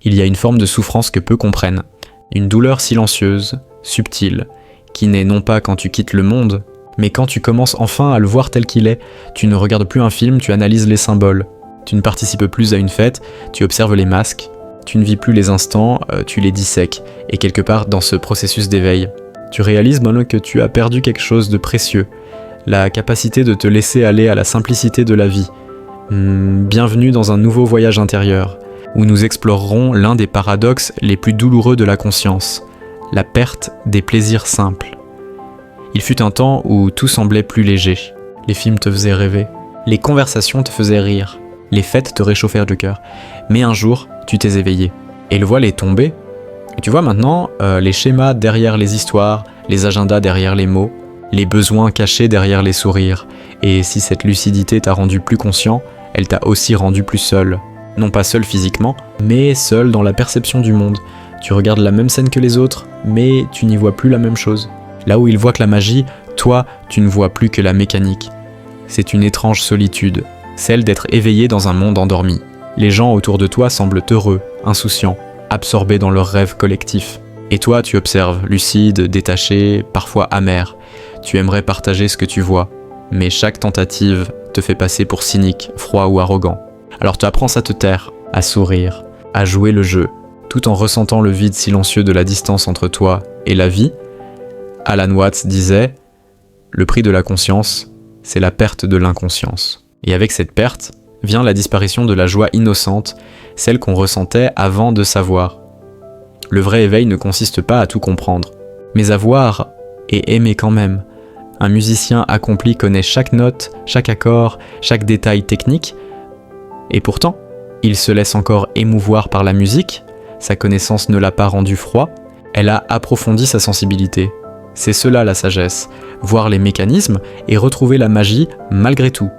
Il y a une forme de souffrance que peu comprennent, une douleur silencieuse, subtile, qui n'est non pas quand tu quittes le monde, mais quand tu commences enfin à le voir tel qu'il est. Tu ne regardes plus un film, tu analyses les symboles. Tu ne participes plus à une fête, tu observes les masques. Tu ne vis plus les instants, tu les dissèques. Et quelque part dans ce processus d'éveil, tu réalises maintenant que tu as perdu quelque chose de précieux. La capacité de te laisser aller à la simplicité de la vie. Bienvenue dans un nouveau voyage intérieur, où nous explorerons l'un des paradoxes les plus douloureux de la conscience, la perte des plaisirs simples. Il fut un temps où tout semblait plus léger. Les films te faisaient rêver, les conversations te faisaient rire, les fêtes te réchauffèrent le cœur. Mais un jour, tu t'es éveillé, et le voile est tombé. Et tu vois maintenant les schémas derrière les histoires, les agendas derrière les mots, les besoins cachés derrière les sourires. Et si cette lucidité t'a rendu plus conscient, elle t'a aussi rendu plus seul. Non pas seul physiquement, mais seul dans la perception du monde. Tu regardes la même scène que les autres, mais tu n'y vois plus la même chose. Là où ils voient que la magie, toi, tu ne vois plus que la mécanique. C'est une étrange solitude, celle d'être éveillé dans un monde endormi. Les gens autour de toi semblent heureux, insouciants, absorbés dans leurs rêves collectifs. Et toi, tu observes, lucide, détaché, parfois amer. Tu aimerais partager ce que tu vois, mais chaque tentative te fait passer pour cynique, froid ou arrogant. Alors tu apprends à te taire, à sourire, à jouer le jeu, tout en ressentant le vide silencieux de la distance entre toi et la vie. Alan Watts disait « Le prix de la conscience, c'est la perte de l'inconscience. » Et avec cette perte, vient la disparition de la joie innocente, celle qu'on ressentait avant de savoir. Le vrai éveil ne consiste pas à tout comprendre, mais à voir et aimer quand même. Un musicien accompli connaît chaque note, chaque accord, chaque détail technique, et pourtant, il se laisse encore émouvoir par la musique, sa connaissance ne l'a pas rendu froid, elle a approfondi sa sensibilité. C'est cela la sagesse, voir les mécanismes et retrouver la magie malgré tout.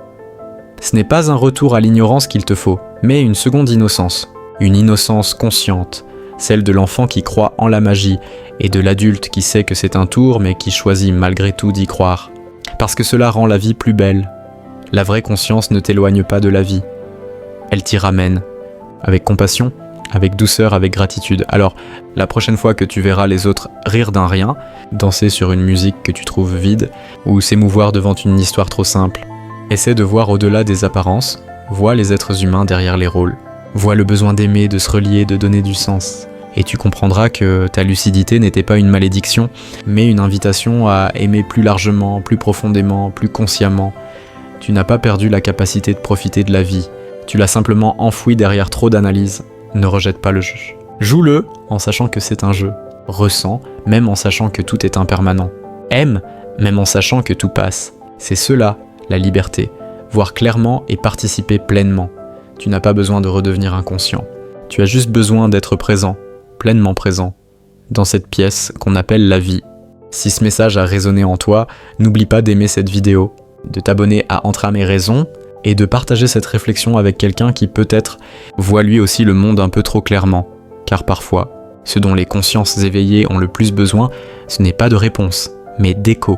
Ce n'est pas un retour à l'ignorance qu'il te faut, mais une seconde innocence. Une innocence consciente, celle de l'enfant qui croit en la magie, et de l'adulte qui sait que c'est un tour mais qui choisit malgré tout d'y croire. Parce que cela rend la vie plus belle. La vraie conscience ne t'éloigne pas de la vie. Elle t'y ramène, avec compassion, avec douceur, avec gratitude. Alors, la prochaine fois que tu verras les autres rire d'un rien, danser sur une musique que tu trouves vide, ou s'émouvoir devant une histoire trop simple, essaie de voir au-delà des apparences, vois les êtres humains derrière les rôles, vois le besoin d'aimer, de se relier, de donner du sens. Et tu comprendras que ta lucidité n'était pas une malédiction, mais une invitation à aimer plus largement, plus profondément, plus consciemment. Tu n'as pas perdu la capacité de profiter de la vie, tu l'as simplement enfoui derrière trop d'analyses. Ne rejette pas le jeu. Joue-le en sachant que c'est un jeu. Ressens, même en sachant que tout est impermanent. Aime, même en sachant que tout passe. C'est cela, la liberté. Voir clairement et participer pleinement. Tu n'as pas besoin de redevenir inconscient. Tu as juste besoin d'être présent, pleinement présent, dans cette pièce qu'on appelle la vie. Si ce message a résonné en toi, n'oublie pas d'aimer cette vidéo, de t'abonner à Entre âme et raison, et de partager cette réflexion avec quelqu'un qui peut-être voit lui aussi le monde un peu trop clairement. Car parfois, ce dont les consciences éveillées ont le plus besoin, ce n'est pas de réponse, mais d'écho.